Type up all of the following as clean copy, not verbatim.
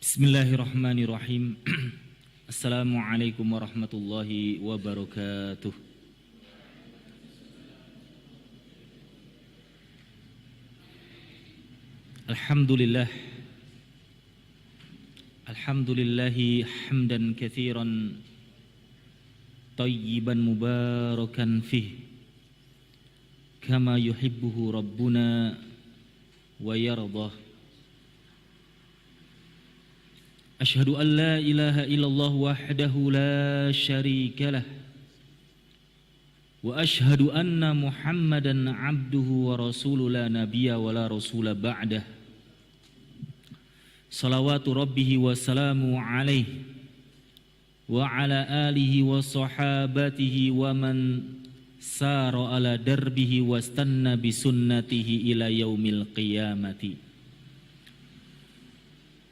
Bismillahirrahmanirrahim. Assalamualaikum warahmatullahi wabarakatuh. Alhamdulillah. Alhamdulillahi hamdan katsiran tayyiban mubarakan fih kama yuhibbuhu rabbuna wa yardah. Asyhadu an la ilaha illallah wahdahu la syarika lah wa asyhadu anna Muhammadan abduhu wa rasuluhu la nabiyya wa la rasula ba'dah. Salawatu rabbihi wa salamu alaihi wa ala alihi wa sahabatihi wa man sara ala darbihi wa stanna bi sunnatihi ila yaumil qiyamati.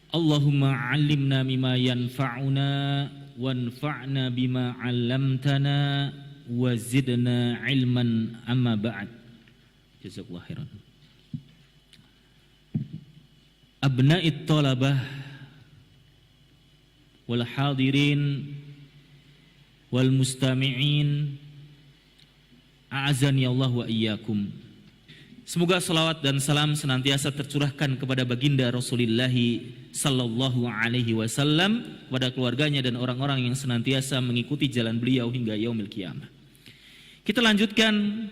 Allahumma 'allimna mimma yanfa'una wanfa'na bima 'allamtana wa zidna 'ilman amma ba'd. Jazakallahu khairan. Abna'it talabah wal hadirin wal mustami'in, a'azani Allah wa iyyakum. Semoga salawat dan salam senantiasa tercurahkan kepada baginda Rasulullah sallallahu alaihi wasallam, kepada keluarganya dan orang-orang yang senantiasa mengikuti jalan beliau hingga yaumil qiyamah. Kita lanjutkan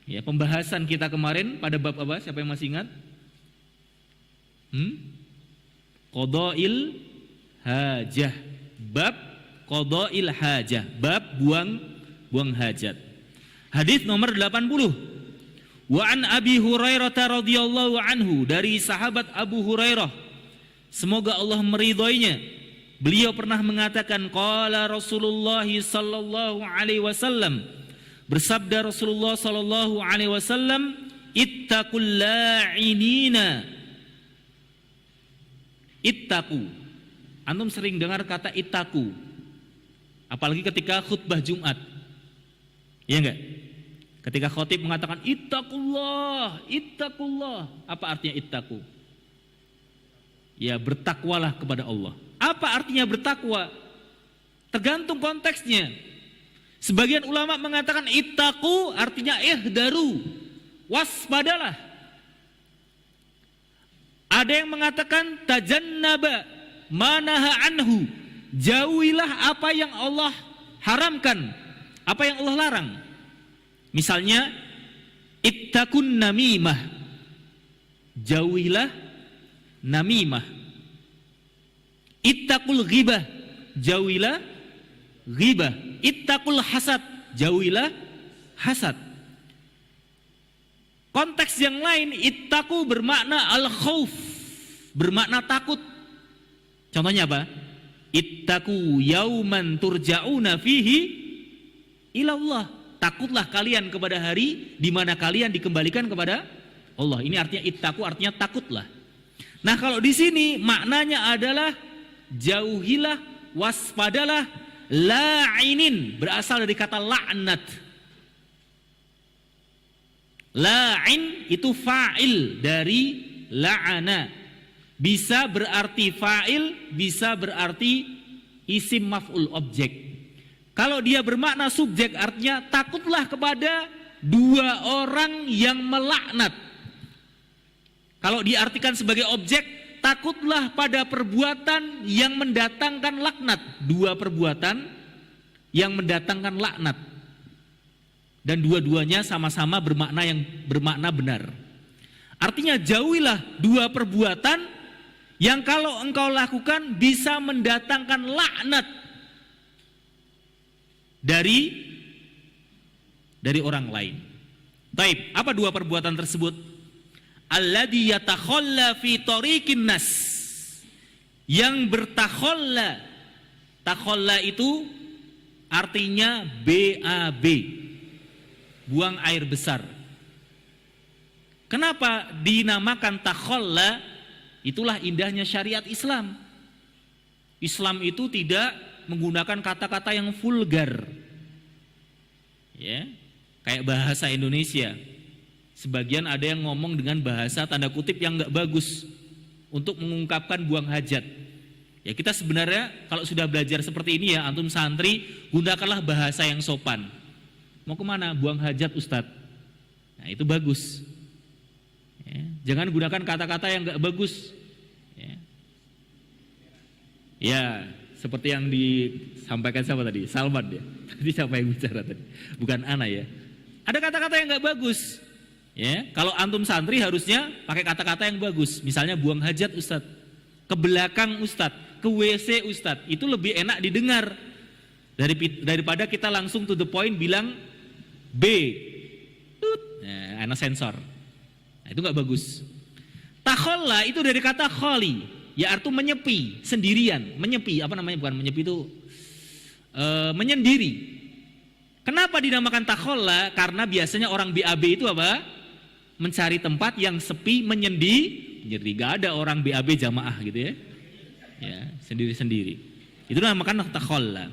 ya pembahasan kita kemarin pada bab apa? Siapa yang masih ingat? Qada'il hajah. Bab qada'il hajah, bab buang hajat. Hadis nomor 80. Wa an Abi Hurairah radhiyallahu anhu, dari sahabat Abu Hurairah, semoga Allah meridhoinya, beliau pernah mengatakan, qala Rasulullah sallallahu alaihi wasallam, bersabda Rasulullah sallallahu alaihi wasallam, ittaqul la'inina. Ittaqu. Antum sering dengar kata ittaqu, apalagi ketika khutbah Jumat. Iya enggak? Ketika khatib mengatakan ittaqullah, ittaqullah, apa artinya ittaqu? Ya, bertakwalah kepada Allah. Apa artinya bertakwa? Tergantung konteksnya. Sebagian ulama mengatakan ittaqu artinya ihdaru, waspadalah. Ada yang mengatakan tajannaba manaha anhu, jauhilah apa yang Allah haramkan, apa yang Allah larang. Misalnya ittaqun namimah, jauhilah namimah. Ittaqul ghibah, jauhilah ghibah. Ittaqul hasad, jauhilah hasad. Konteks yang lain, ittaqu bermakna al-khauf, bermakna takut. Contohnya apa? Ittaqu yauman turja'una fihi ilallah. Takutlah kalian kepada hari di mana kalian dikembalikan kepada Allah. Ini artinya ittaqu, artinya takutlah. Nah, kalau di sini maknanya adalah jauhilah, waspadalah, la'inin, berasal dari kata la'nat. La'in itu fa'il dari la'ana. Bisa berarti fa'il, bisa berarti isim maf'ul, objek. Kalau dia bermakna subjek, artinya takutlah kepada dua orang yang melaknat. Kalau diartikan sebagai objek, takutlah pada perbuatan yang mendatangkan laknat. Dua perbuatan yang mendatangkan laknat. Dan dua-duanya sama-sama bermakna benar. Artinya jauhilah dua perbuatan yang kalau engkau lakukan bisa mendatangkan laknat dari orang lain. Taib, apa dua perbuatan tersebut? Alladzi yatakhalla fi tariqin nas, yang bertakhalla. Takhalla itu artinya BAB, buang air besar. Kenapa dinamakan takhalla? Itulah indahnya syariat Islam. Islam itu tidak menggunakan kata-kata yang vulgar, ya, kayak bahasa Indonesia. Sebagian ada yang ngomong dengan bahasa tanda kutip yang nggak bagus untuk mengungkapkan buang hajat. Ya kita sebenarnya kalau sudah belajar seperti ini ya, antum santri, gunakanlah bahasa yang sopan. Mau kemana? Buang hajat Ustadz. Nah itu bagus. Ya, jangan gunakan kata-kata yang gak bagus. Ya, seperti yang disampaikan siapa tadi? Salman ya. Tadi siapa yang bicara tadi? Bukan ana ya. Ada kata-kata yang gak bagus. Ya, kalau antum santri harusnya pakai kata-kata yang bagus. Misalnya buang hajat Ustadz, ke belakang Ustadz, ke WC Ustadz. Itu lebih enak didengar daripada kita langsung to the point bilang B. Nah, ana sensor. Nah, itu gak bagus. Takholla itu dari kata kholi. Ya artinya menyepi, sendirian, menyepi, apa namanya, bukan menyepi itu menyendiri. Kenapa dinamakan takholla? Karena biasanya orang BAB itu apa? Mencari tempat yang sepi, menyendiri. Gak ada orang BAB jamaah gitu ya. Ya, sendiri-sendiri. Itu dinamakan takholla.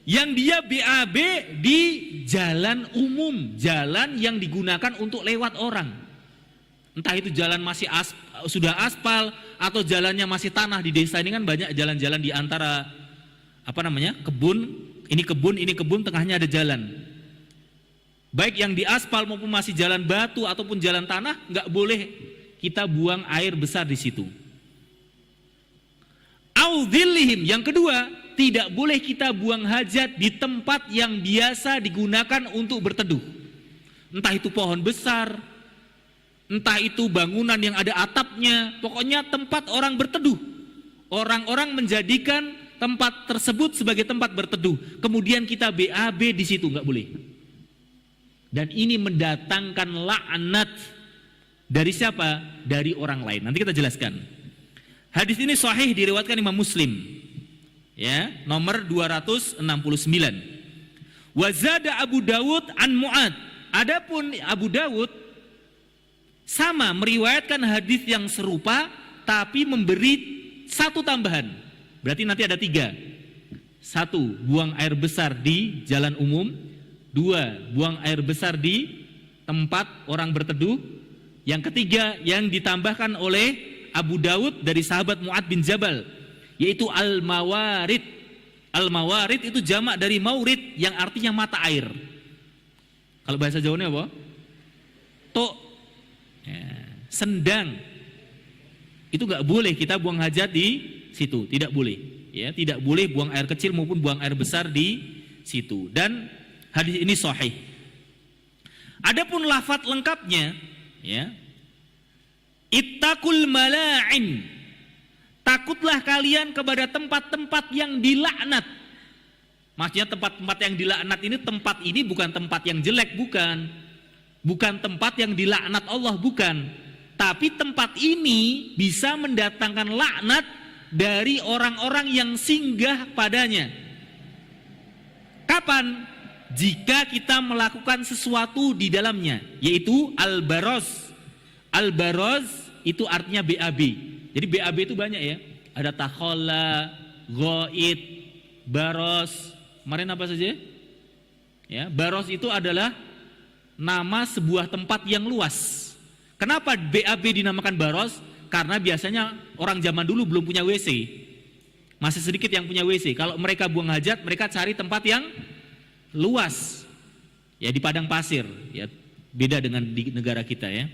Yang dia BAB di jalan umum, jalan yang digunakan untuk lewat orang. Entah itu jalan masih sudah aspal atau jalannya masih tanah. Di desa ini kan banyak jalan-jalan di antara kebun, ini kebun, tengahnya ada jalan. Baik yang di aspal maupun masih jalan batu ataupun jalan tanah, nggak boleh kita buang air besar di situ. Audhillihim, yang kedua, tidak boleh kita buang hajat di tempat yang biasa digunakan untuk berteduh. Entah itu pohon besar, entah itu bangunan yang ada atapnya, pokoknya tempat orang berteduh. Orang-orang menjadikan tempat tersebut sebagai tempat berteduh. Kemudian kita BAB di situ, nggak boleh. Dan ini mendatangkan laknat dari siapa? Dari orang lain. Nanti kita jelaskan. Hadis ini sahih diriwayatkan Imam Muslim. Ya, nomor 269. Wa zada Abu Dawud an Mu'ad. Adapun Abu Dawud sama meriwayatkan hadis yang serupa, tapi memberi satu tambahan. Berarti nanti ada 3. 1, buang air besar di jalan umum. 2, buang air besar di tempat orang berteduh. Yang ketiga yang ditambahkan oleh Abu Dawud dari sahabat Mu'ad bin Jabal, yaitu al-mawarid. Al-mawarid itu jamak dari maurid yang artinya mata air. Kalau bahasa Jawanya apa? Tok. Ya, sendang. Itu nggak boleh kita buang hajat di situ, tidak boleh. Ya, tidak boleh buang air kecil maupun buang air besar di situ. Dan hadis ini sahih. Adapun lafaz lengkapnya, ya, ittaqul mala'in. Takutlah kalian kepada tempat-tempat yang dilaknat. Maksudnya tempat-tempat yang dilaknat ini, tempat ini bukan tempat yang jelek, bukan. Bukan tempat yang dilaknat Allah, bukan. Tapi tempat ini bisa mendatangkan laknat dari orang-orang yang singgah padanya. Kapan? Jika kita melakukan sesuatu di dalamnya, yaitu al-baroz. Al-baroz itu artinya BAB. Jadi BAB itu banyak ya. Ada takholla, ghaid, baroz. Kemarin apa saja? Ya, baroz itu adalah nama sebuah tempat yang luas. Kenapa BAB dinamakan baros? Karena biasanya orang zaman dulu belum punya WC. Masih sedikit yang punya WC. Kalau mereka buang hajat, mereka cari tempat yang luas. Ya di padang pasir, ya beda dengan di negara kita ya.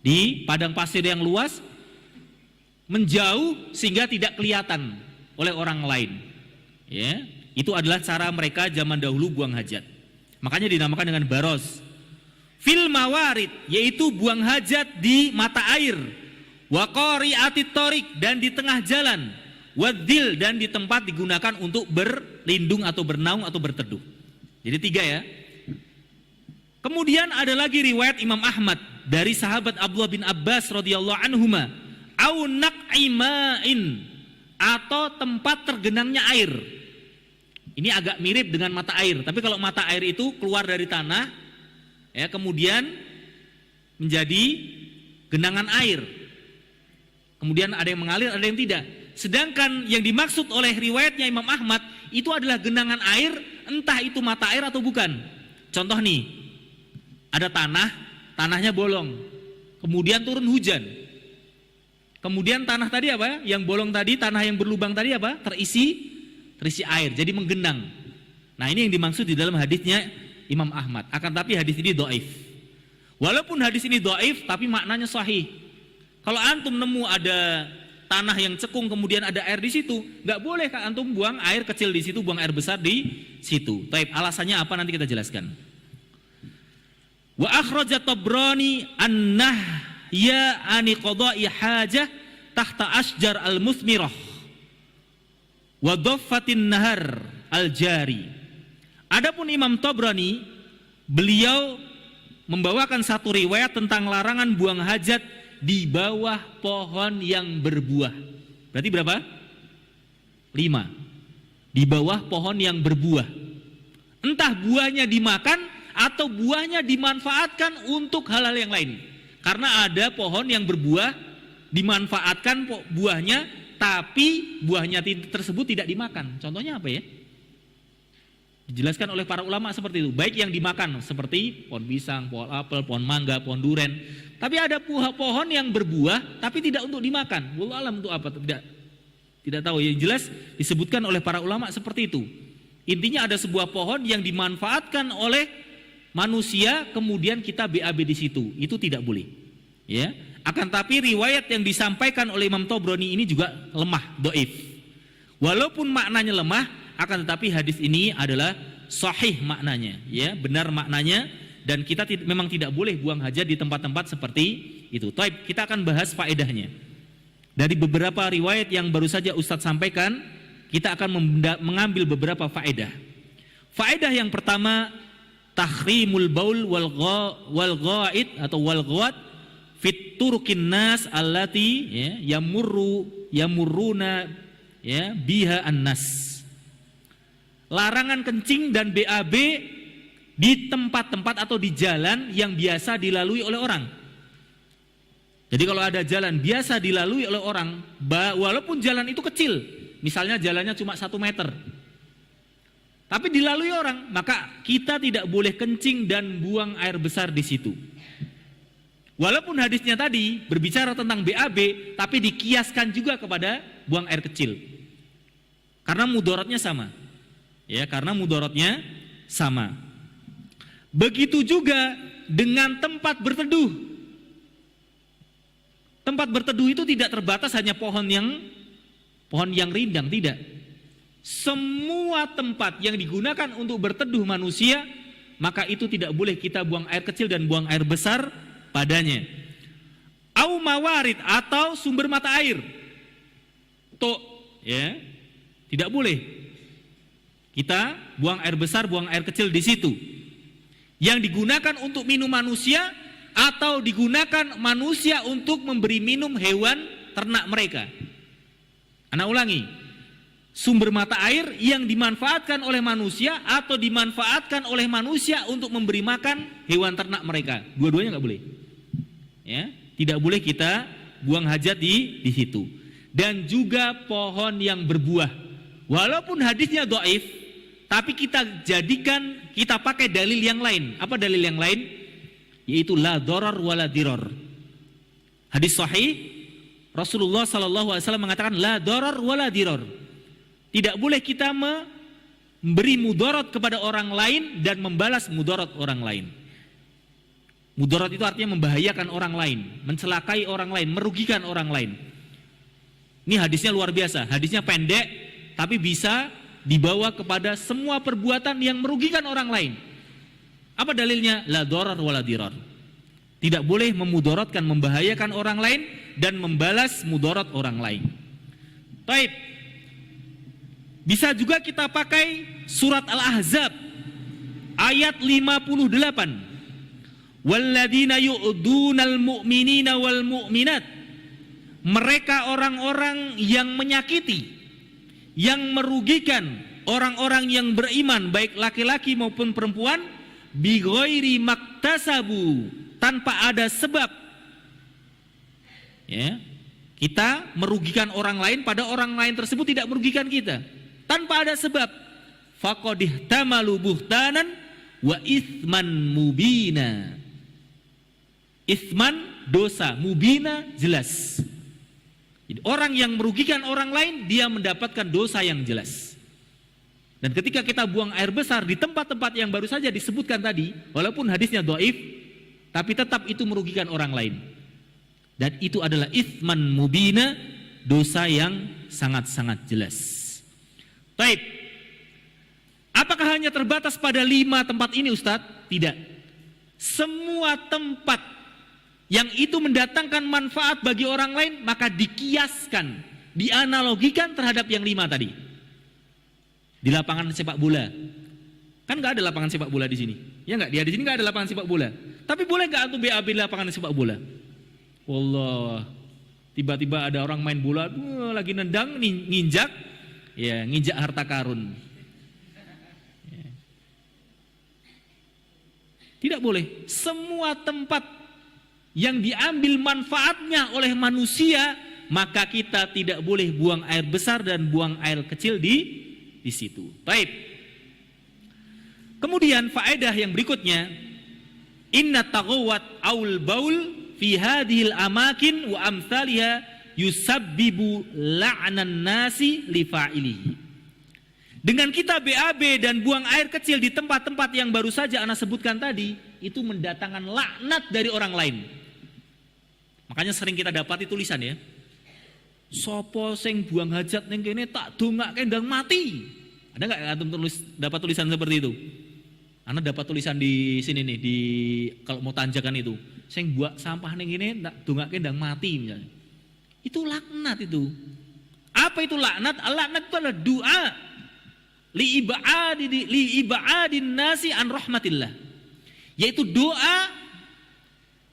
Di padang pasir yang luas, menjauh sehingga tidak kelihatan oleh orang lain. Ya, itu adalah cara mereka zaman dahulu buang hajat. Makanya dinamakan dengan baros. Fil mawarid, yaitu buang hajat di mata air. Wa qari'atit thoriq, dan di tengah jalan. Wadil, dan di tempat digunakan untuk berlindung atau bernaung atau berteduh. Jadi 3 ya. Kemudian ada lagi riwayat Imam Ahmad dari sahabat Abdullah bin Abbas radhiyallahu anhuma, au naq'ima'in, atau tempat tergenangnya air. Ini agak mirip dengan mata air, tapi kalau mata air itu keluar dari tanah, ya kemudian menjadi genangan air. Kemudian ada yang mengalir, ada yang tidak. Sedangkan yang dimaksud oleh riwayatnya Imam Ahmad itu adalah genangan air, entah itu mata air atau bukan. Contoh nih, ada tanah, tanahnya bolong, kemudian turun hujan. Kemudian tanah tadi apa? Yang bolong tadi, tanah yang berlubang tadi apa? Terisi air, jadi menggenang. Nah, ini yang dimaksud di dalam hadisnya Imam Ahmad. Akan tapi hadis ini dhaif. Walaupun hadis ini dhaif, tapi maknanya sahih. Kalau antum nemu ada tanah yang cekung kemudian ada air di situ, nggak boleh Kak antum buang air kecil di situ, buang air besar di situ. Taib, alasannya apa nanti kita jelaskan. Wa akhraja Tabrani an-nahya ani qada'i hajah tahta asjar al-musmirah wa dhaffatin nahar al-jari. Adapun Imam Tabrani, beliau membawakan satu riwayat tentang larangan buang hajat di bawah pohon yang berbuah. Berarti berapa? 5. Di bawah pohon yang berbuah. Entah buahnya dimakan atau buahnya dimanfaatkan untuk hal-hal yang lain. Karena ada pohon yang berbuah dimanfaatkan buahnya, tapi buahnya tersebut tidak dimakan. Contohnya apa ya? Dijelaskan oleh para ulama seperti itu. Baik yang dimakan seperti pohon pisang, pohon apel, pohon mangga, pohon duren. Tapi ada pohon yang berbuah tapi tidak untuk dimakan. Wallahu alam untuk apa? Tidak tahu. Yang jelas disebutkan oleh para ulama seperti itu. Intinya ada sebuah pohon yang dimanfaatkan oleh manusia kemudian kita BAB di situ. Itu tidak boleh. Ya. Akan tapi riwayat yang disampaikan oleh Imam Tabrani ini juga lemah, dhaif. Walaupun maknanya lemah, akan tetapi hadis ini adalah sahih maknanya, ya, benar maknanya, dan kita memang tidak boleh buang hajat di tempat-tempat seperti itu. Taib, kita akan bahas faedahnya. Dari beberapa riwayat yang baru saja Ustadz sampaikan, kita akan mengambil beberapa faedah. Faedah yang pertama, tahrimul baul wal ghaid atau wal ghawat fit turukin nas allati yamurruna biha annas. Larangan kencing dan BAB di tempat-tempat atau di jalan yang biasa dilalui oleh orang. Jadi kalau ada jalan biasa dilalui oleh orang, walaupun jalan itu kecil, misalnya jalannya cuma 1 meter, tapi dilalui orang, maka kita tidak boleh kencing dan buang air besar di situ. Walaupun hadisnya tadi berbicara tentang BAB, tapi dikiaskan juga kepada buang air kecil. Karena mudaratnya sama. Ya, karena mudaratnya sama. Begitu juga dengan tempat berteduh. Tempat berteduh itu tidak terbatas hanya pohon yang rindang, tidak. Semua tempat yang digunakan untuk berteduh manusia, maka itu tidak boleh kita buang air kecil dan buang air besar padanya. Au mawarid atau sumber mata air. Ya. Tidak boleh kita buang air besar, buang air kecil di situ. Yang digunakan untuk minum manusia atau digunakan manusia untuk memberi minum hewan ternak mereka. Ana ulangi. Sumber mata air yang dimanfaatkan oleh manusia atau dimanfaatkan oleh manusia untuk memberi makan hewan ternak mereka. Dua-duanya nggak boleh. Ya, tidak boleh kita buang hajat di situ. Dan juga pohon yang berbuah. Walaupun hadisnya dhaif, tapi kita pakai dalil yang lain. Apa dalil yang lain? Yaitu la darar wala dirar. Hadis sahih, Rasulullah sallallahu alaihi wasallam mengatakan la darar wala dirar. Tidak boleh kita memberi mudarat kepada orang lain dan membalas mudarat orang lain. Mudarat itu artinya membahayakan orang lain, mencelakai orang lain, merugikan orang lain. Ini hadisnya luar biasa. Hadisnya pendek, tapi bisa dibawa kepada semua perbuatan yang merugikan orang lain. Apa dalilnya? La darar wala dirar. Tidak boleh memudaratkan, membahayakan orang lain dan membalas mudarat orang lain. Taib. Bisa juga kita pakai surat Al-Ahzab ayat 58. Walladzina yu'dunal mu'minina wal mu'minat. Mereka orang-orang yang menyakiti, yang merugikan orang-orang yang beriman, baik laki-laki maupun perempuan, bi ghairi maktasabu, tanpa ada sebab. Ya, kita merugikan orang lain pada orang lain tersebut tidak merugikan kita, tanpa ada sebab. Faqad ihtamalu buhtanan wa itsman mubina. Itsman dosa, mubina jelas. Jadi orang yang merugikan orang lain, dia mendapatkan dosa yang jelas. Dan ketika kita buang air besar di tempat-tempat yang baru saja disebutkan tadi, walaupun hadisnya dhaif, tapi tetap itu merugikan orang lain. Dan itu adalah itsman mubina, dosa yang sangat-sangat jelas. Baik. Apakah hanya terbatas pada 5 tempat ini, Ustadz? Tidak. Semua tempat yang itu mendatangkan manfaat bagi orang lain, maka dikiaskan, dianalogikan terhadap yang 5 tadi. Di lapangan sepak bola, kan nggak ada lapangan sepak bola di sini, ya nggak? Di sini nggak ada lapangan sepak bola. Tapi boleh nggak antum BAB di lapangan sepak bola? Wallah, tiba-tiba ada orang main bola, lagi nendang, nginjak, ya nginjak harta karun. Ya. Tidak boleh. Semua tempat yang diambil manfaatnya oleh manusia, maka kita tidak boleh buang air besar dan buang air kecil di situ. Baik. Kemudian faedah yang berikutnya, inna taghawat aul baul fi hadhil amakin wa amsalha yusabbibu la'nan nasi li fa'ilihi. Dengan kita BAB dan buang air kecil di tempat-tempat yang baru saja ana sebutkan tadi, itu mendatangkan laknat dari orang lain. Makanya sering kita dapati tulisan ya, sopo sing buang hajat ning kene tak dongake ndang mati. Ada enggak antum dapat tulisan seperti itu? Ana dapat tulisan di sini nih, di kalau mau tanjakan itu, sing buang sampah ning kene tak dongake ndang mati misalnya. Itu laknat itu. Apa itu laknat? Laknat itu adalah doa li ibadin nasi an rahmatillah. Yaitu doa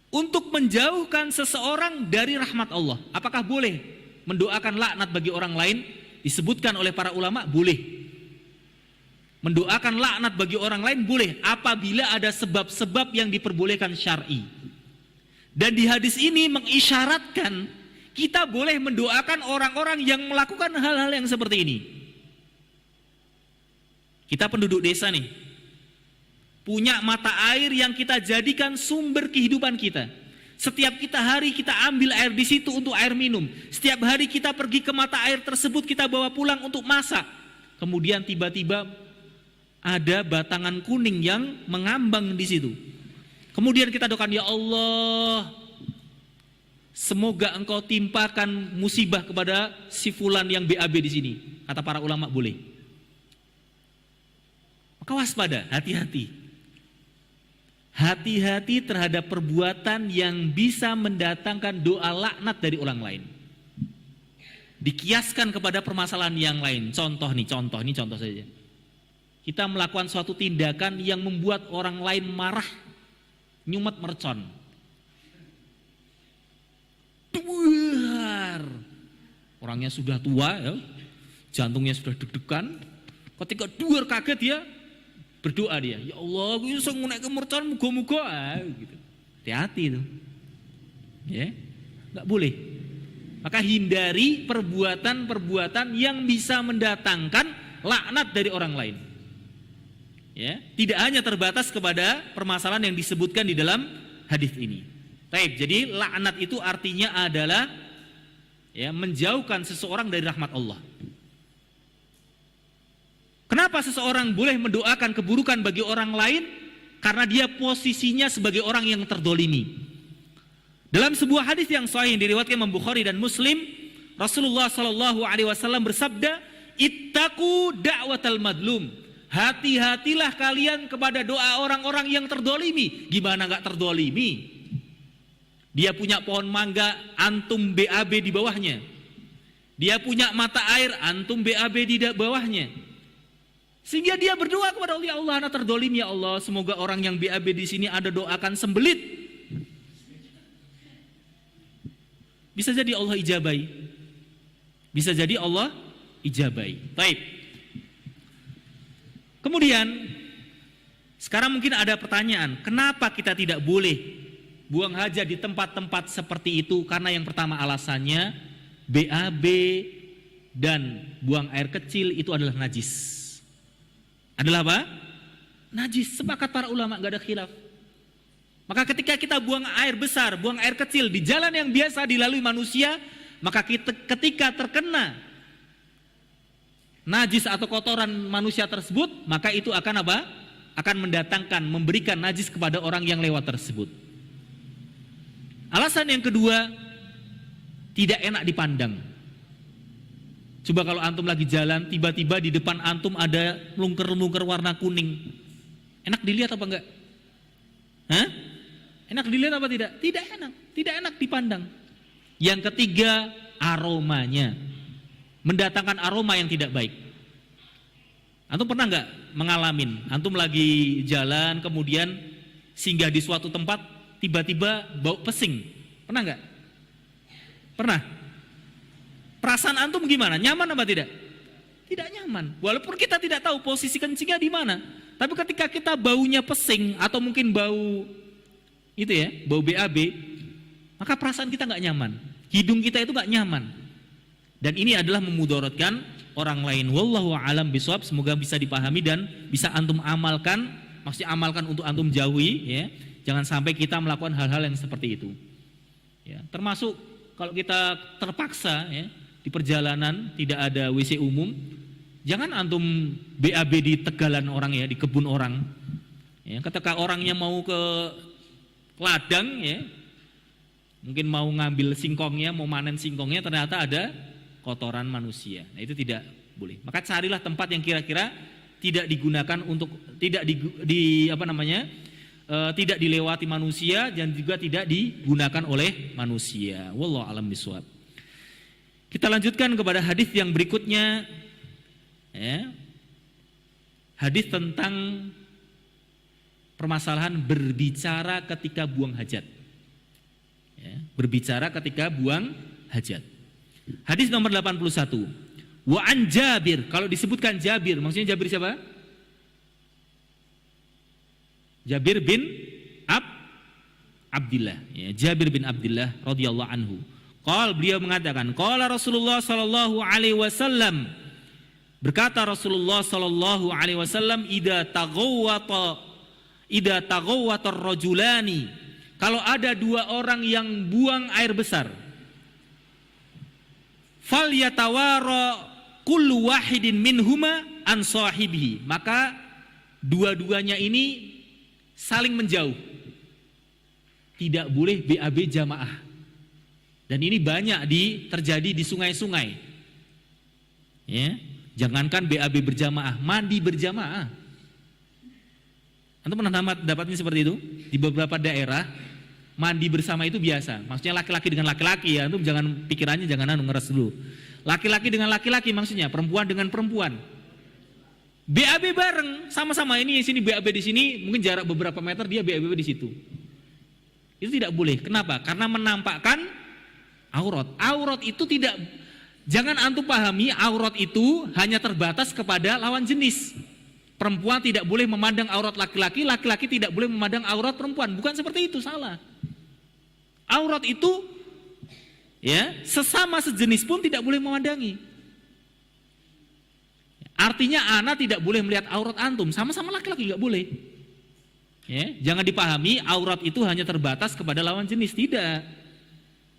untuk menjauhkan seseorang dari rahmat Allah. Apakah boleh mendoakan laknat bagi orang lain? Disebutkan oleh para ulama, boleh. Mendoakan laknat bagi orang lain boleh apabila ada sebab-sebab yang diperbolehkan syar'i. Dan di hadis ini mengisyaratkan kita boleh mendoakan orang-orang yang melakukan hal-hal yang seperti ini. Kita penduduk desa nih, punya mata air yang kita jadikan sumber kehidupan kita. Setiap hari kita ambil air di situ untuk air minum. Setiap hari kita pergi ke mata air tersebut, kita bawa pulang untuk masak. Kemudian tiba-tiba ada batangan kuning yang mengambang di situ. Kemudian kita doakan, ya Allah, semoga engkau timpakan musibah kepada si fulan yang BAB di sini. Kata para ulama boleh. Maka waspada, hati-hati. Hati-hati terhadap perbuatan yang bisa mendatangkan doa laknat dari orang lain. Dikiaskan kepada permasalahan yang lain. Contoh saja. Kita melakukan suatu tindakan yang membuat orang lain marah, nyumet mercon. Duar. Orangnya sudah tua ya, jantungnya sudah deg-degan. Ketika duar kaget ya, berdoa dia, ya Allah, aku iso ngunek kemercon muga-muga gitu. Hati-hati itu. Ya, enggak boleh. Maka hindari perbuatan-perbuatan yang bisa mendatangkan laknat dari orang lain. Ya, tidak hanya terbatas kepada permasalahan yang disebutkan di dalam hadis ini. Baik, jadi laknat itu artinya adalah ya, menjauhkan seseorang dari rahmat Allah. Kenapa seseorang boleh mendoakan keburukan bagi orang lain? Karena dia posisinya sebagai orang yang terdolimi. Dalam sebuah hadis yang sahih yang diriwayatkan Imam Bukhari dan Muslim, Rasulullah SAW bersabda, "Ittaqu da'watal madlum." Hati-hatilah kalian kepada doa orang-orang yang terdolimi. Gimana gak terdolimi? Dia punya pohon mangga, antum BAB di bawahnya. Dia punya mata air, antum BAB di bawahnya. Sehingga dia berdoa kepada Allah, ya Allah, anak terdolim ya Allah, semoga orang yang BAB di sini ada doakan sembelit. Bisa jadi Allah ijabai. Bisa jadi Allah ijabai. Baik. Kemudian sekarang mungkin ada pertanyaan, kenapa kita tidak boleh buang hajat di tempat-tempat seperti itu? Karena yang pertama alasannya BAB dan buang air kecil itu adalah najis. Adalah apa? Najis. Sepakat para ulama, gak ada khilaf. Maka ketika kita buang air besar, buang air kecil di jalan yang biasa dilalui manusia, maka ketika terkena najis atau kotoran manusia tersebut, maka itu akan apa? Akan mendatangkan, memberikan najis kepada orang yang lewat tersebut. Alasan yang kedua, tidak enak dipandang. Coba kalau antum lagi jalan, tiba-tiba di depan antum ada lungker-lungker warna kuning. Enak dilihat apa enggak? Hah? Enak dilihat apa tidak? Tidak enak, tidak enak dipandang. Yang ketiga, aromanya. Mendatangkan aroma yang tidak baik. Antum pernah enggak mengalamin? Antum lagi jalan, kemudian singgah di suatu tempat, tiba-tiba bau pesing. Pernah enggak? Pernah? Perasaan antum gimana? Nyaman apa tidak? Tidak nyaman. Walaupun kita tidak tahu posisi kencingnya di mana. Tapi ketika kita baunya pesing atau mungkin bau itu ya, bau BAB, maka perasaan kita nggak nyaman. Hidung kita itu nggak nyaman. Dan ini adalah memudaratkan orang lain. Wallahu a'lam bishawab. Semoga bisa dipahami dan bisa antum amalkan. Maksudnya amalkan untuk antum jauhi ya. Jangan sampai kita melakukan hal-hal yang seperti itu. Ya, termasuk kalau kita terpaksa ya, di perjalanan tidak ada WC umum, jangan antum BAB di tegalan orang ya, di kebun orang. Ya, ketika orangnya mau ke ladang ya, mungkin mau ngambil singkongnya, mau manen singkongnya, ternyata ada kotoran manusia. Nah, itu tidak boleh. Maka carilah tempat yang kira-kira tidak digunakan untuk tidak tidak dilewati manusia dan juga tidak digunakan oleh manusia. Wallahu a'lam bishawab. Kita lanjutkan kepada hadis yang berikutnya. Ya. Hadis tentang permasalahan berbicara ketika buang hajat. Ya, berbicara ketika buang hajat. Hadis nomor 81. Wa an Jabir, kalau disebutkan Jabir, maksudnya Jabir siapa? Jabir bin Abdillah. Ya, Jabir bin Abdillah radhiyallahu anhu. Beliau mengatakan, qala Rasulullah sallallahu alaihi wasallam. Berkata Rasulullah sallallahu alaihi wasallam, idza taghawwata ar-rajulani, kalau ada dua orang yang buang air besar, falyatawara kullu wahidin minhuma an sahibihi, maka dua-duanya ini saling menjauh. Tidak boleh BAB jamaah. Dan ini banyak terjadi di sungai-sungai. Ya, jangankan BAB berjamaah, mandi berjamaah. Antum pernah dapatnya seperti itu? Di beberapa daerah mandi bersama itu biasa. Maksudnya laki-laki dengan laki-laki ya. Antum jangan pikirannya jangan ngeres dulu. Laki-laki dengan laki-laki maksudnya, perempuan dengan perempuan. BAB bareng, sama-sama ini sini BAB di sini, mungkin jarak beberapa meter dia BAB di situ. Itu tidak boleh. Kenapa? Karena menampakkan aurat. Aurat itu tidak, jangan antum pahami aurat itu hanya terbatas kepada lawan jenis. Perempuan tidak boleh memandang aurat laki-laki, laki-laki tidak boleh memandang aurat perempuan. Bukan seperti itu, salah. Aurat itu ya, sesama sejenis pun tidak boleh memandangi. Artinya ana tidak boleh melihat aurat antum, sama-sama laki-laki nggak boleh. Ya, jangan dipahami aurat itu hanya terbatas kepada lawan jenis, tidak.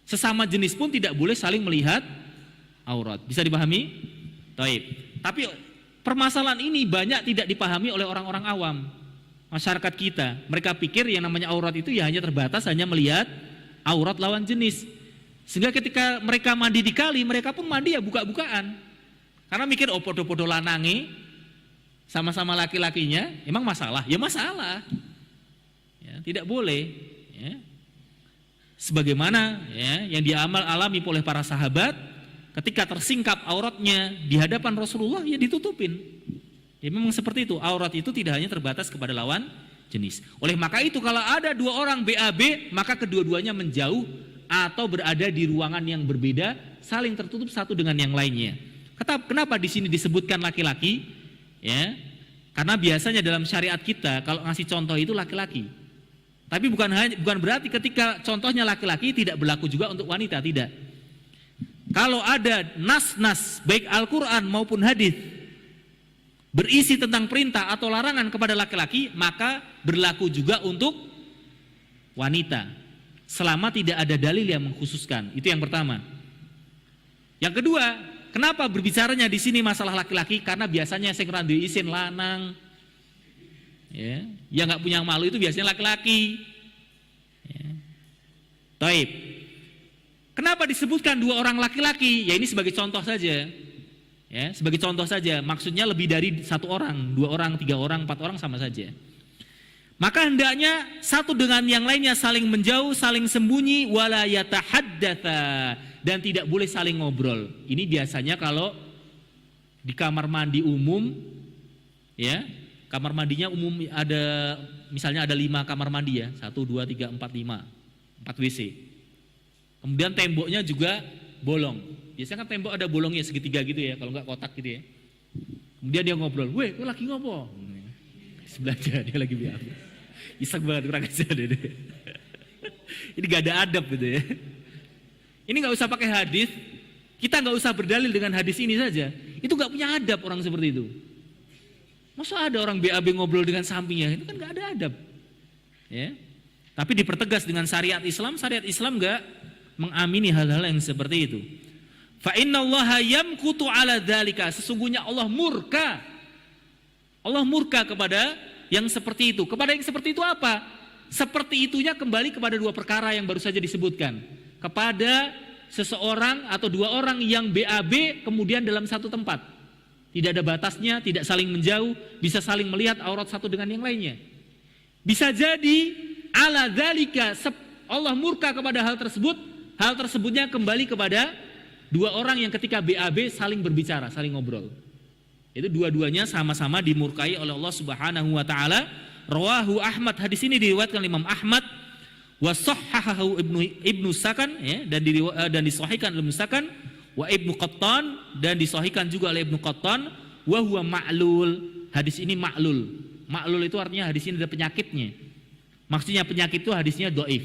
Sesama jenis pun tidak boleh saling melihat aurat. Bisa dipahami? Taib. Tapi permasalahan ini banyak tidak dipahami oleh orang-orang awam. Masyarakat kita, mereka pikir yang namanya aurat itu ya hanya terbatas hanya melihat aurat lawan jenis. Sehingga ketika mereka mandi di kali, mereka pun mandi ya buka-bukaan. Karena mikir oh podo-podo lanangi sama-sama laki-lakinya, emang masalah? Ya masalah. Ya, tidak boleh. Ya. Sebagaimana ya, yang alami oleh para sahabat, ketika tersingkap auratnya di hadapan Rasulullah ya ditutupin. Ya memang seperti itu. Aurat itu tidak hanya terbatas kepada lawan jenis. Oleh maka itu kalau ada dua orang BAB, maka kedua-duanya menjauh atau berada di ruangan yang berbeda, saling tertutup satu dengan yang lainnya. Kenapa di sini disebutkan laki-laki? Ya, karena biasanya dalam syariat kita kalau ngasih contoh itu laki-laki. Tapi bukan berarti ketika contohnya laki-laki tidak berlaku juga untuk wanita, tidak. Kalau ada nas-nas baik Al-Quran maupun hadis berisi tentang perintah atau larangan kepada laki-laki, maka berlaku juga untuk wanita selama tidak ada dalil yang mengkhususkan. Itu yang pertama. Yang kedua, kenapa berbicaranya di sini masalah laki-laki? Karena biasanya sing randu isin lanang. Ya, yang nggak punya malu itu biasanya laki-laki. Ya. Taib. Kenapa disebutkan 2 orang laki-laki? Ya ini sebagai contoh saja. Ya, sebagai contoh saja. Maksudnya lebih dari 1 orang, 2 orang, 3 orang, 4 orang sama saja. Maka hendaknya satu dengan yang lainnya saling menjauh, saling sembunyi, wala yatahaddatsa, dan tidak boleh saling ngobrol. Ini biasanya kalau di kamar mandi umum, ya, kamar mandinya umum ada, misalnya ada 5 kamar mandi ya, 1, 2, 3, 4, 5, 4 WC. Kemudian temboknya juga bolong. Biasanya kan tembok ada bolongnya segitiga gitu ya, kalau enggak kotak gitu ya. Kemudian dia ngobrol, weh, kau lagi ngopo? Sebelahnya dia lagi biar. Isak banget, kurang ajar deh. Ini gak ada adab gitu ya. Ini gak usah pakai hadis, kita gak usah berdalil dengan hadis ini saja. Itu gak punya adab orang seperti itu. Masa ada orang BAB ngobrol dengan sampingnya, itu kan gak ada adab. Ya. Tapi dipertegas dengan syariat Islam gak mengamini hal-hal yang seperti itu. Fa innallaha yamkutu ala dzalika, sesungguhnya Allah murka. Allah murka kepada yang seperti itu. Kepada yang seperti itu apa? Seperti itunya kembali kepada 2 perkara yang baru saja disebutkan. Kepada seseorang atau 2 orang yang BAB kemudian dalam satu tempat. Tidak ada batasnya, tidak saling menjauh, bisa saling melihat aurat satu dengan yang lainnya. Bisa jadi ala dzalika, Allah murka kepada hal tersebutnya kembali kepada 2 orang yang ketika BAB saling berbicara, saling ngobrol. Itu dua-duanya sama-sama dimurkai oleh Allah Subhanahu wa taala. Rawahu Ahmad, hadis ini diriwayatkan Imam Ahmad, wa sahhahahu Ibnu Sakan, ya, dan disahihkan oleh Ibnu Sakan, wa Ibnu Qattan, dan disahihkan juga oleh Ibnu Qattan, wa huwa ma'lul. Hadis ini ma'lul. Ma'lul itu artinya hadis ini ada penyakitnya. Maksudnya penyakit itu hadisnya dhaif.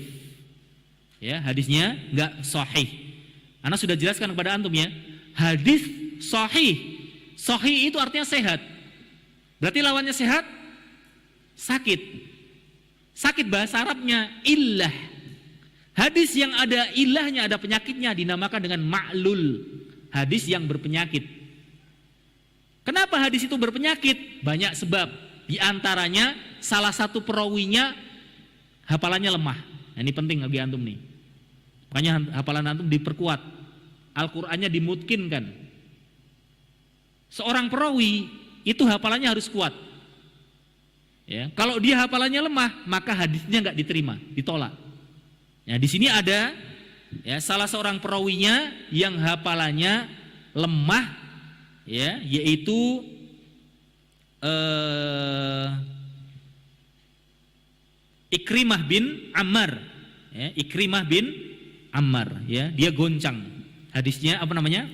Ya, hadisnya enggak sahih. Ana sudah jelaskan kepada antum ya. Hadis sahih. Sahih itu artinya sehat. Berarti lawannya sehat? Sakit. Sakit bahasa Arabnya illah. Hadis yang ada illahnya, ada penyakitnya dinamakan dengan ma'lul. Hadis yang berpenyakit. Kenapa hadis itu berpenyakit? Banyak sebab. Di antaranya salah satu perawinya hafalannya lemah. Nah, ini penting bagi antum nih. Makanya hafalan antum diperkuat. Al-Qur'annya dimutkinkan. Seorang perawi itu hafalannya harus kuat. Ya, kalau dia hafalannya lemah, maka hadisnya nggak diterima, ditolak. Ya, di sini ada ya salah seorang perawinya yang hafalannya lemah, ya, yaitu Ikrimah bin Ammar. Ya, Ikrimah bin Ammar. Ya, dia goncang. Hadisnya apa namanya?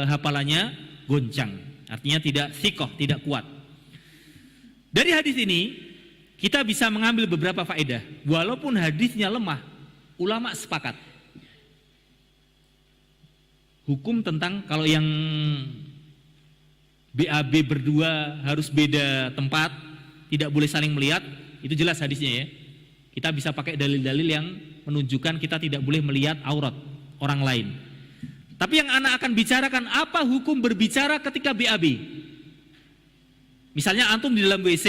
Hafalannya goncang. Artinya tidak thiqah, tidak kuat. Dari hadis ini kita bisa mengambil beberapa faedah. Walaupun hadisnya lemah, ulama sepakat. Hukum tentang kalau yang BAB berdua harus beda tempat, tidak boleh saling melihat, itu jelas hadisnya ya. Kita bisa pakai dalil-dalil yang menunjukkan kita tidak boleh melihat aurat orang lain. Tapi yang anak akan bicarakan apa hukum berbicara ketika BAB. Misalnya antum di dalam WC,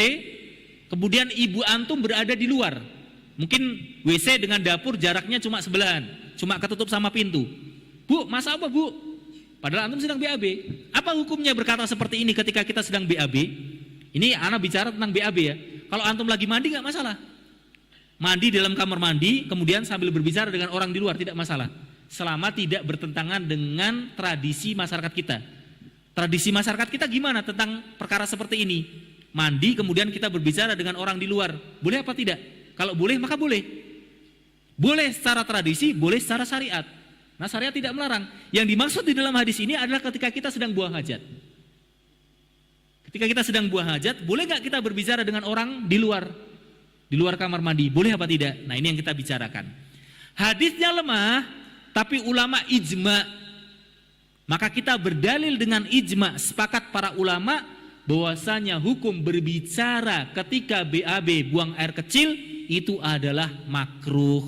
kemudian ibu antum berada di luar. Mungkin WC dengan dapur jaraknya cuma sebelahan, cuma ketutup sama pintu. Bu, masa apa bu? Padahal antum sedang BAB. Apa hukumnya berkata seperti ini ketika kita sedang BAB? Ini anak bicara tentang BAB ya. Kalau antum lagi mandi nggak masalah. Mandi dalam kamar mandi, kemudian sambil berbicara dengan orang di luar tidak masalah. Selama tidak bertentangan dengan tradisi masyarakat kita. Tradisi masyarakat kita gimana tentang perkara seperti ini? Mandi kemudian kita berbicara dengan orang di luar. Boleh apa tidak? Kalau boleh maka boleh. Boleh secara tradisi, boleh secara syariat. Nah, syariat tidak melarang. Yang dimaksud di dalam hadis ini adalah ketika kita sedang buang hajat. Ketika kita sedang buang hajat, boleh nggak kita berbicara dengan orang di luar kamar mandi? Boleh apa tidak? Nah, ini yang kita bicarakan. Hadisnya lemah, tapi ulama ijma. Maka kita berdalil dengan ijma, sepakat para ulama bahwasanya hukum berbicara ketika BAB buang air kecil itu adalah makruh.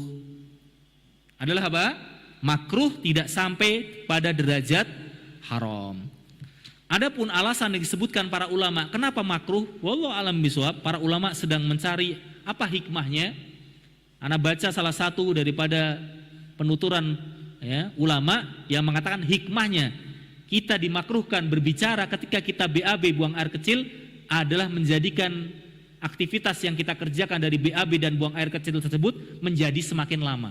Adalah apa? makruh, tidak sampai pada derajat haram. Adapun alasan yang disebutkan para ulama kenapa makruh, wallahu alam bisawab, para ulama sedang mencari apa hikmahnya. Ana baca salah satu daripada penuturan ya, ulama yang mengatakan hikmahnya kita dimakruhkan berbicara ketika kita BAB buang air kecil adalah menjadikan aktivitas yang kita kerjakan dari BAB dan buang air kecil tersebut menjadi semakin lama.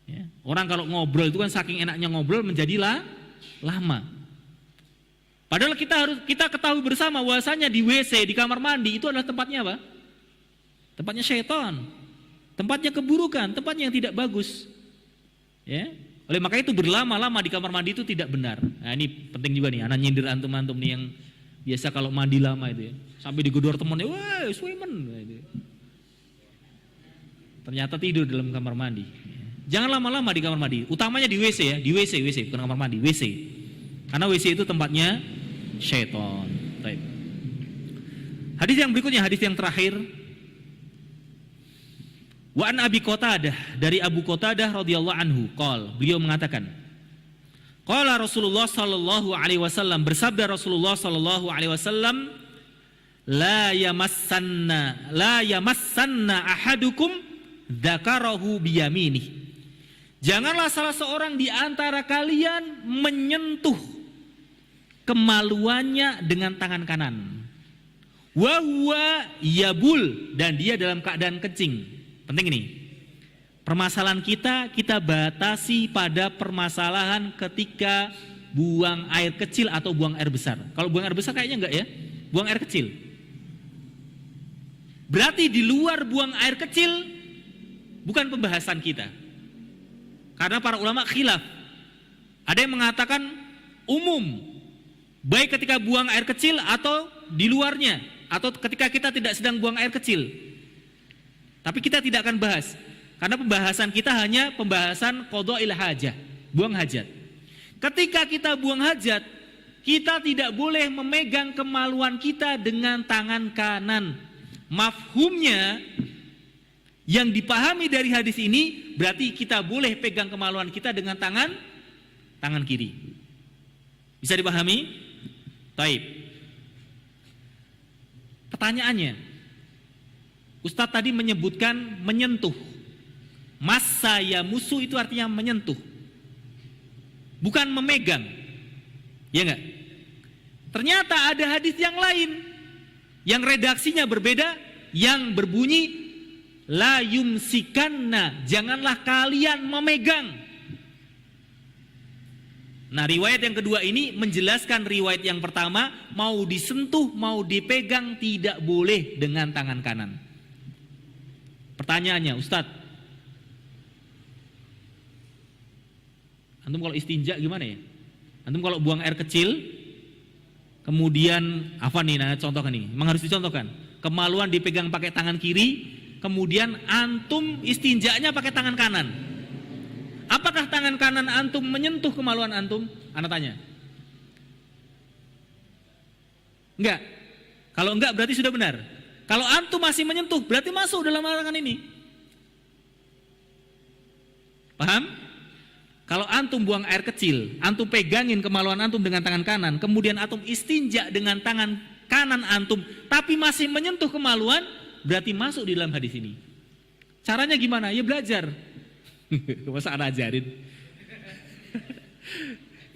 Ya. Orang kalau ngobrol itu kan saking enaknya ngobrol menjadilah lama. Padahal kita ketahui bersama bahwasanya di WC, di kamar mandi itu adalah tempatnya apa? Tempatnya syaitan, tempatnya keburukan, tempatnya yang tidak bagus. Ya. Oleh maka itu berlama-lama di kamar mandi itu tidak benar. Nah ini penting juga nih, anak nyindir antum-antum nih yang biasa kalau mandi lama itu ya, sampai digedor temennya, wah swimen. Ternyata tidur dalam kamar mandi. Jangan lama-lama di kamar mandi, utamanya di WC ya, di WC bukan kamar mandi, WC. Karena WC itu tempatnya syaitan. Baik. Hadis yang berikutnya, hadis yang terakhir. Wa an Abi Qatadah, dari Abu Qatadah radhiyallahu anhu, beliau mengatakan, qala Rasulullah sallallahu alaihi wasallam, bersabda Rasulullah sallallahu alaihi wasallam, la yamassanna ahadukum dzakarahu biyaminih. Janganlah salah seorang di antara kalian menyentuh kemaluannya dengan tangan kanan. Wa huwa yabul, dan dia dalam keadaan kencing. Penting ini. Permasalahan kita batasi pada permasalahan ketika buang air kecil atau buang air besar. Kalau buang air besar kayaknya enggak ya. Buang air kecil. Berarti di luar buang air kecil bukan pembahasan kita. Karena para ulama khilaf. Ada yang mengatakan umum, baik ketika buang air kecil atau di luarnya, atau ketika kita tidak sedang buang air kecil. Tapi kita tidak akan bahas, karena pembahasan kita hanya pembahasan qada'il hajah, buang hajat. Ketika kita buang hajat, kita tidak boleh memegang kemaluan kita dengan tangan kanan. Mafhumnya, yang dipahami dari hadis ini, berarti kita boleh pegang kemaluan kita dengan tangan kiri. Bisa dipahami? Taib. Pertanyaannya, Ustadz tadi menyebutkan menyentuh. Massa ya musuh itu artinya menyentuh, bukan memegang. Ya enggak? Ternyata ada hadis yang lain yang redaksinya berbeda, yang berbunyi la yumsikanna, janganlah kalian memegang. Nah, riwayat yang kedua ini menjelaskan riwayat yang pertama, mau disentuh, mau dipegang tidak boleh dengan tangan kanan. Pertanyaannya, Ustadz, antum kalau istinja gimana ya? Antum kalau buang air kecil, kemudian apa nih? Nah, contohkan nih, memang harus dicontohkan. Kemaluan dipegang pakai tangan kiri, kemudian antum istinjanya pakai tangan kanan. Apakah tangan kanan antum menyentuh kemaluan antum? Ana tanya. Enggak. Kalau enggak berarti sudah benar. Kalau antum masih menyentuh berarti masuk dalam larangan ini. Paham? Kalau antum buang air kecil, antum pegangin kemaluan antum dengan tangan kanan, kemudian antum istinja dengan tangan kanan antum, tapi masih menyentuh kemaluan, berarti masuk di dalam hadis ini. Caranya gimana? Ya belajar. Masa ana ajarin?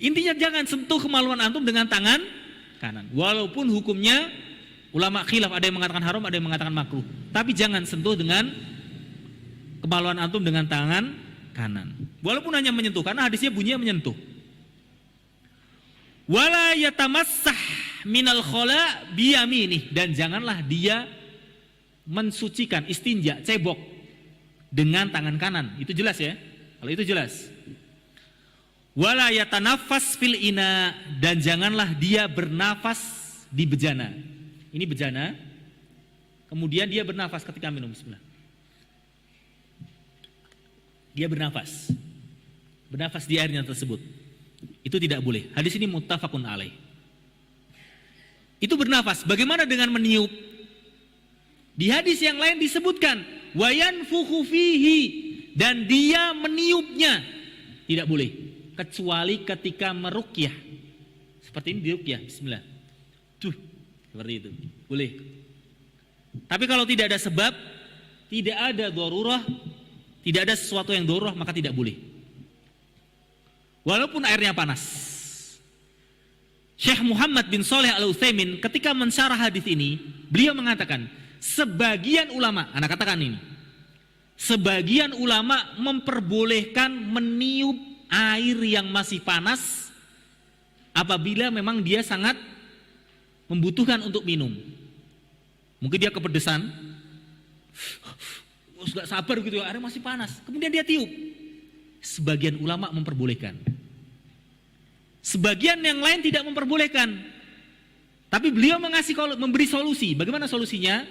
Intinya jangan sentuh kemaluan antum dengan tangan kanan. Walaupun hukumnya ulama khilaf, ada yang mengatakan haram, ada yang mengatakan makruh. Tapi jangan sentuh dengan kemaluan antum dengan tangan kanan. Walaupun hanya menyentuh, karena hadisnya bunyinya menyentuh. Wala yatamassah minal khala biyaminih, dan janganlah dia mensucikan, istinja, cebok dengan tangan kanan. Itu jelas ya? Kalau itu jelas. Wala yatanafas fil ina, dan janganlah dia bernafas di bejana. Ini bejana, kemudian dia bernafas ketika minum. Bismillah. Dia bernafas di airnya tersebut. Itu tidak boleh. Hadis ini muttafaqun alaih. Itu bernafas. Bagaimana dengan meniup? Di hadis yang lain disebutkan wayanfukhu fihi, dan dia meniupnya. tidak boleh. Kecuali ketika meruqyah. Seperti ini diruqyah, bismillah. Seperti itu, boleh. Tapi kalau tidak ada sebab, tidak ada darurah, tidak ada sesuatu yang darurah, maka tidak boleh. Walaupun airnya panas. Syekh Muhammad bin Shalih Al-Utsaimin ketika mensyarah hadis ini, beliau mengatakan, sebagian ulama, anak katakan ini, sebagian ulama memperbolehkan meniup air yang masih panas apabila memang dia sangat membutuhkan untuk minum. Mungkin dia kepedesan, gak sabar gitu ya, airnya masih panas, kemudian dia tiup. Sebagian ulama memperbolehkan. Sebagian yang lain tidak memperbolehkan. Tapi beliau memberi solusi. Bagaimana solusinya?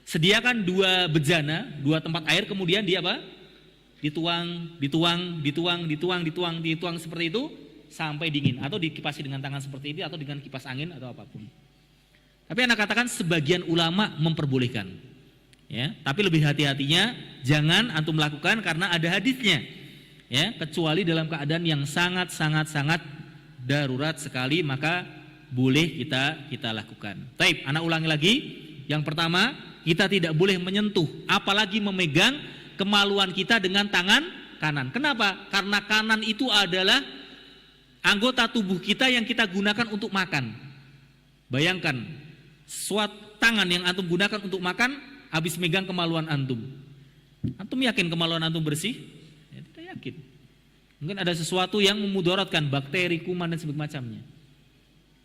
Sediakan 2 bejana, 2 tempat air, kemudian dia apa? Dituang seperti itu sampai dingin, atau dikipasi dengan tangan seperti ini, atau dengan kipas angin atau apapun. Tapi anak katakan sebagian ulama memperbolehkan. Ya, tapi lebih hati-hatinya jangan antum lakukan karena ada hadisnya. Ya, kecuali dalam keadaan yang sangat darurat sekali, maka boleh kita lakukan. Taib, anak ulangi lagi. Yang pertama, kita tidak boleh menyentuh, apalagi memegang kemaluan kita dengan tangan kanan. Kenapa? Karena kanan itu adalah anggota tubuh kita yang kita gunakan untuk makan. Bayangkan, suatu tangan yang antum gunakan untuk makan, habis megang kemaluan antum. Antum yakin kemaluan antum bersih? Ya, tidak yakin. Mungkin ada sesuatu yang memudaratkan, bakteri, kuman dan sebagainya.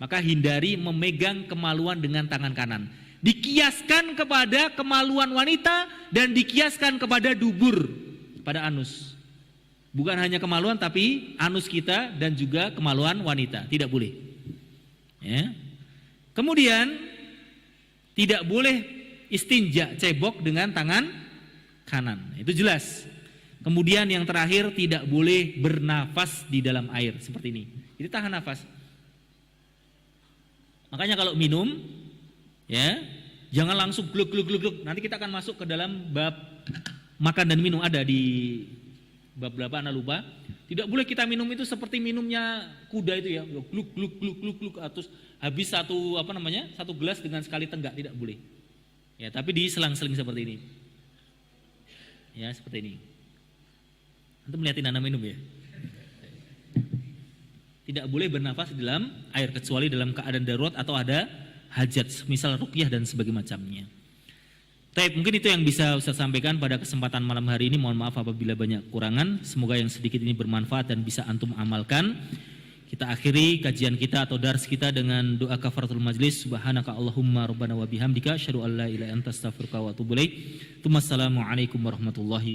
Maka hindari memegang kemaluan dengan tangan kanan. Dikiaskan kepada kemaluan wanita dan dikiaskan kepada dubur, pada anus. Bukan hanya kemaluan tapi anus kita dan juga kemaluan wanita, tidak boleh. Ya. Kemudian tidak boleh istinja, cebok dengan tangan kanan. Itu jelas. Kemudian yang terakhir, tidak boleh bernafas di dalam air seperti ini. Jadi tahan nafas. Makanya kalau minum, ya, jangan langsung gluk. Nanti kita akan masuk ke dalam bab makan dan minum, ada di bab berapa anak lupa. Tidak boleh kita minum itu seperti minumnya kuda itu ya, gluk, terus habis satu gelas dengan sekali tenggak, tidak boleh. Ya, tapi diselang-seling seperti ini. Ya, seperti ini. Antum melihatin anak minum ya. Tidak boleh bernafas di dalam air kecuali dalam keadaan darurat atau ada hajat, misal ruqyah dan sebagainya macamnya. Baik, mungkin itu yang bisa Ustaz sampaikan pada kesempatan malam hari ini. Mohon maaf apabila banyak kekurangan. Semoga yang sedikit ini bermanfaat dan bisa antum amalkan. Kita akhiri kajian kita atau dars kita dengan doa kafaratul majlis. Subhanaka Allahumma rabbana wa bihamdika asyhadu an la ilaha illa anta astaghfiruka wa atubu ilaik. Assalamualaikum warahmatullahi